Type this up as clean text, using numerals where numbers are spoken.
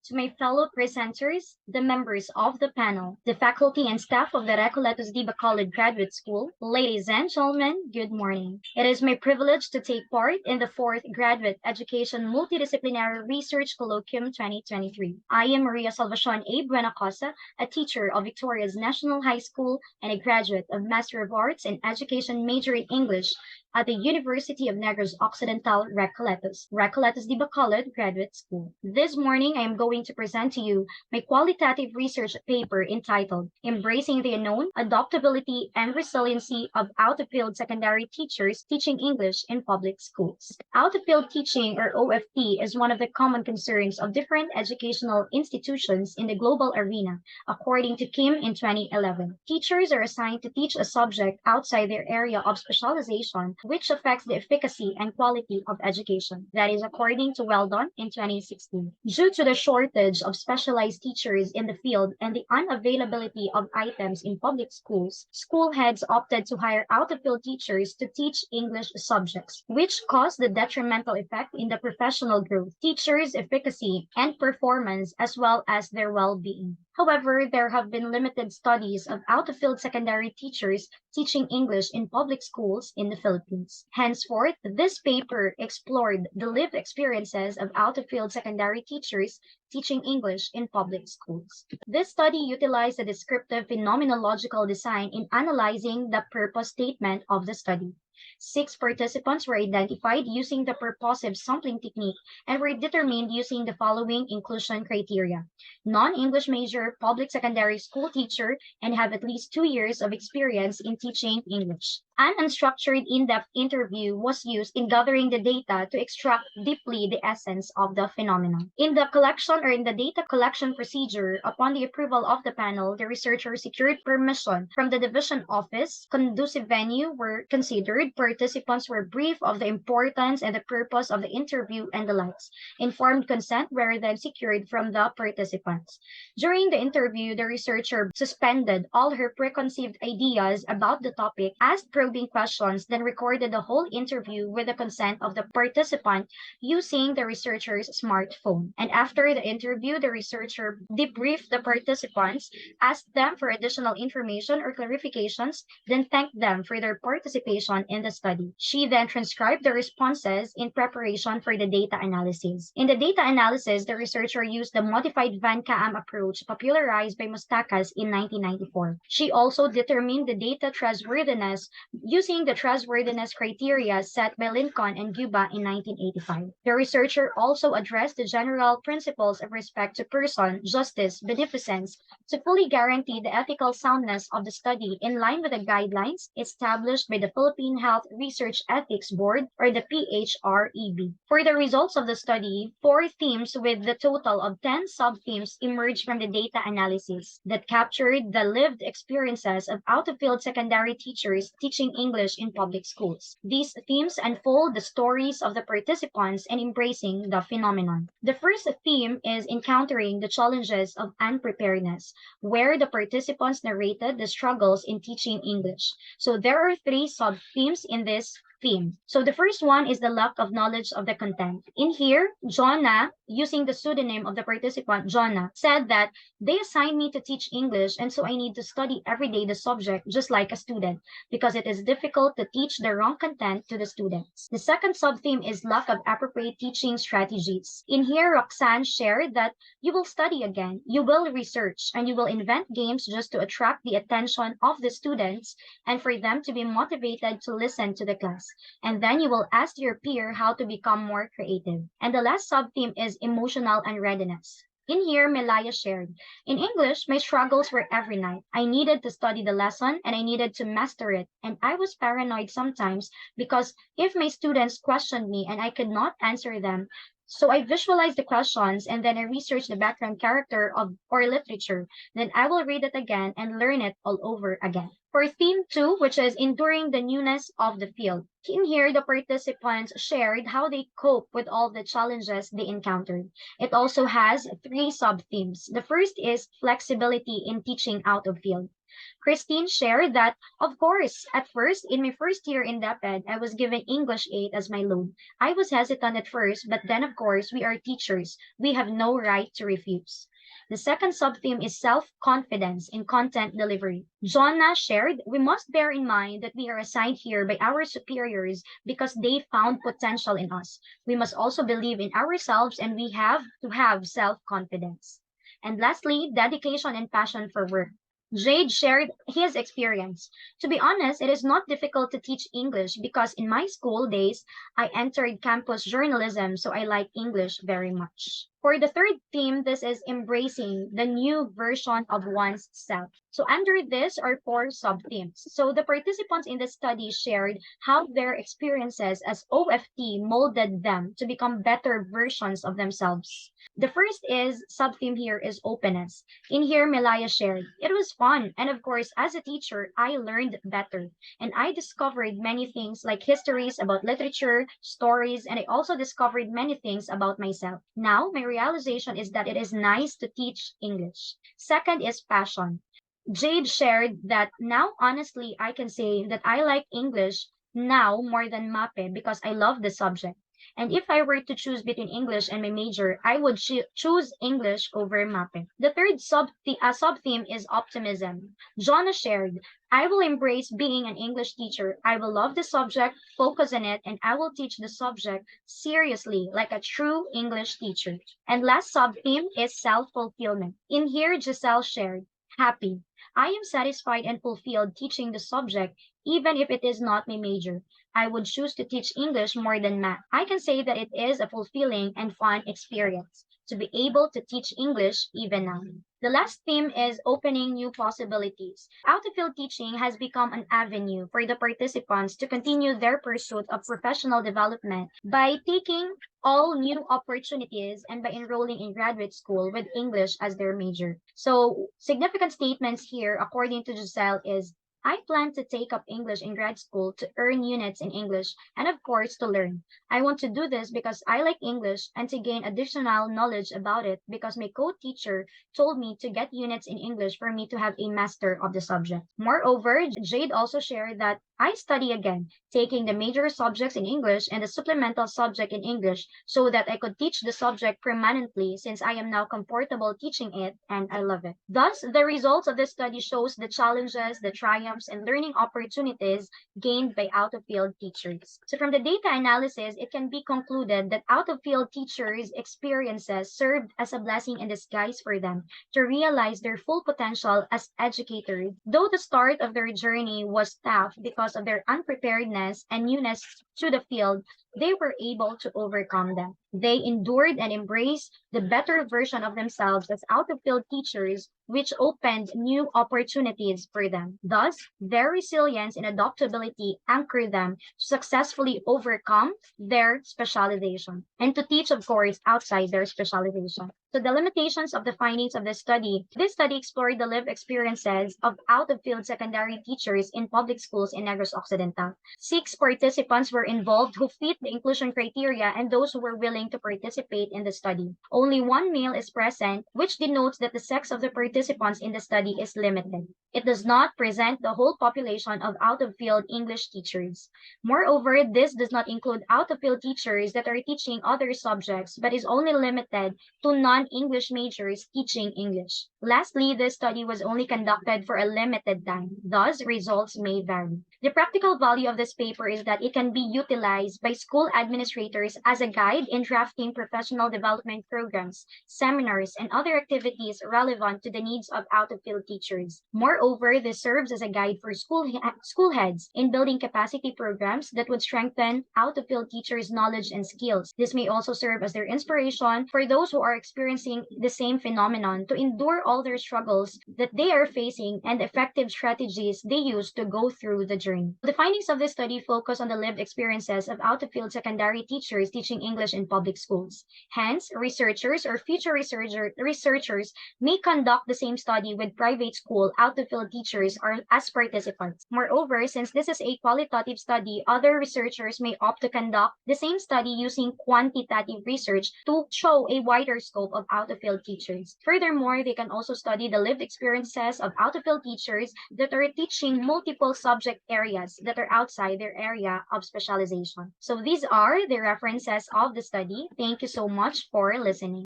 to my fellow presenters, the members of the panel, the faculty and staff of the Recoletos de Bacolod Graduate School, ladies and gentlemen, good morning. It is my privilege to take part in the fourth Graduate Education Multidisciplinary Research Colloquium 2023. I am Maria Salvacion A. Buenacosa, a teacher of Victoria's National High School and a graduate of Master of Arts in Education major in English at the University of Negros Occidental, Recoletos de Bacolod Graduate School. This morning, I am going to present to you my qualitative research paper entitled Embracing the Unknown, Adaptability and Resiliency of Out-of-Field Secondary Teachers Teaching English in Public Schools. Out-of-field teaching, or OFT, is one of the common concerns of different educational institutions in the global arena, according to Kim in 2011. Teachers are assigned to teach a subject outside their area of specialization, which affects the efficacy and quality of education. That is according to Weldon in 2016. Due to the shortage of specialized teachers in the field and the unavailability of items in public schools, school heads opted to hire out-of-field teachers to teach English subjects, which caused the detrimental effect in the professional growth, teachers' efficacy, and performance, as well as their well-being. However, there have been limited studies of out-of-field secondary teachers teaching English in public schools in the Philippines. Henceforth, this paper explored the lived experiences of out-of-field secondary teachers teaching English in public schools. This study utilized a descriptive phenomenological design in analyzing the purpose statement of the study. 6 participants were identified using the purposive sampling technique and were determined using the following inclusion criteria: non-English major, public secondary school teacher, and have at least 2 years of experience in teaching English. An unstructured in-depth interview was used in gathering the data to extract deeply the essence of the phenomenon. In the data collection procedure, upon the approval of the panel, the researchers secured permission from the division office. Conducive venue were considered. Participants were briefed of the importance and the purpose of the interview and the likes. Informed consent were then secured from the participants. During the interview, the researcher suspended all her preconceived ideas about the topic, asked probing questions, then recorded the whole interview with the consent of the participant using the researcher's smartphone. And after the interview, the researcher debriefed the participants, asked them for additional information or clarifications, then thanked them for their participation in the study. She then transcribed the responses in preparation for the data analysis. In the data analysis, the researcher used the modified Van Kaam approach popularized by Mustakas in 1994. She also determined the data trustworthiness using the trustworthiness criteria set by Lincoln and Guba in 1985. The researcher also addressed the general principles of respect to person, justice, beneficence to fully guarantee the ethical soundness of the study in line with the guidelines established by the Philippine Health Research Ethics Board, or the PHREB. For the results of the study, 4 themes with the total of 10 sub-themes emerged from the data analysis that captured the lived experiences of out-of-field secondary teachers teaching English in public schools. These themes unfold the stories of the participants and embracing the phenomenon. The first theme is encountering the challenges of unpreparedness, where the participants narrated the struggles in teaching English. So there are 3 sub-themes in this theme. So the first one is the lack of knowledge of the content. In here, Jonah, using the pseudonym of the participant, Jonah, said that they assigned me to teach English, and so I need to study every day the subject just like a student because it is difficult to teach the wrong content to the students. The second sub-theme is lack of appropriate teaching strategies. In here, Roxanne shared that you will study again, you will research, and you will invent games just to attract the attention of the students and for them to be motivated to listen to the class. And then you will ask your peer how to become more creative. And the last sub-theme is emotional unreadiness. In here, Melaya shared, in English, my struggles were every night. I needed to study the lesson and I needed to master it. And I was paranoid sometimes because if my students questioned me and I could not answer them, so I visualize the questions and then I research the background character of or literature. Then I will read it again and learn it all over again. For theme 2, which is enduring the newness of the field. In here, the participants shared how they cope with all the challenges they encountered. It also has 3 sub-themes. The first is flexibility in teaching out of field. Christine shared that, of course, at first, in my first year in DepEd, I was given English 8 as my load. I was hesitant at first, but then, of course, we are teachers. We have no right to refuse. The second subtheme is self-confidence in content delivery. Jonna shared, we must bear in mind that we are assigned here by our superiors because they found potential in us. We must also believe in ourselves and we have to have self-confidence. And lastly, dedication and passion for work. Jade shared his experience. To be honest, it is not difficult to teach English because in my school days, I entered campus journalism, so I like English very much. For the third theme, this is embracing the new version of one's self. So under this are four sub-themes. So the participants in the study shared how their experiences as OFT molded them to become better versions of themselves. The first is sub-theme here is openness. In here, Melaya shared, it was fun. And of course, as a teacher, I learned better. And I discovered many things like histories about literature, stories, and I also discovered many things about myself. Now, my realization is that it is nice to teach English. Second is passion. Jade shared that now, honestly, I can say that I like English now more than MAPE because I love the subject. And if I were to choose between English and my major, I would choose English over MAPE. The third sub-theme is optimism. Jonna shared, I will embrace being an English teacher. I will love the subject, focus on it, and I will teach the subject seriously like a true English teacher. And last sub-theme is self-fulfillment. In here, Giselle shared, happy. I am satisfied and fulfilled teaching the subject, even if it is not my major. I would choose to teach English more than math. I can say that it is a fulfilling and fun experience to be able to teach English even now. The last theme is opening new possibilities. Out of field teaching has become an avenue for the participants to continue their pursuit of professional development by taking all new opportunities and by enrolling in graduate school with English as their major. So, significant statements here, according to Giselle, is I plan to take up English in grad school to earn units in English and, of course, to learn. I want to do this because I like English and to gain additional knowledge about it because my co-teacher told me to get units in English for me to have a master of the subject. Moreover, Jade also shared that I study again, taking the major subjects in English and the supplemental subject in English so that I could teach the subject permanently since I am now comfortable teaching it and I love it. Thus, the results of this study shows the challenges, the triumphs, and learning opportunities gained by out-of-field teachers. So from the data analysis, it can be concluded that out-of-field teachers' experiences served as a blessing in disguise for them to realize their full potential as educators. Though the start of their journey was tough because of their unpreparedness and newness to the field, they were able to overcome them. They endured and embraced the better version of themselves as out-of-field teachers, which opened new opportunities for them. Thus, their resilience and adaptability anchored them to successfully overcome their specialization and to teach, of course, outside their specialization. So the limitations of the findings of this study explored the lived experiences of out-of-field secondary teachers in public schools in Negros Occidental. 6 participants were involved who fit the inclusion criteria and those who were willing to participate in the study. Only 1 male is present, which denotes that the sex of the participants in the study is limited. It does not present the whole population of out-of-field English teachers. Moreover, this does not include out-of-field teachers that are teaching other subjects, but is only limited to non-English majors teaching English. Lastly, this study was only conducted for a limited time. Thus, results may vary. The practical value of this paper is that it can be utilized by school administrators as a guide in drafting professional development programs, seminars, and other activities relevant to the needs of out-of-field teachers. Moreover, this serves as a guide for school heads in building capacity programs that would strengthen out-of-field teachers' knowledge and skills. This may also serve as their inspiration for those who are experiencing the same phenomenon to endure all their struggles that they are facing and effective strategies they use to go through the journey. journey. The findings of this study focus on the lived experiences of out-of-field secondary teachers teaching English in public schools. Hence, researchers or future researchers may conduct the same study with private school out-of-field teachers or as participants. Moreover, since this is a qualitative study, other researchers may opt to conduct the same study using quantitative research to show a wider scope of out-of-field teachers. Furthermore, they can also study the lived experiences of out-of-field teachers that are teaching multiple subject areas that are outside their area of specialization. So these are the references of the study. Thank you so much for listening.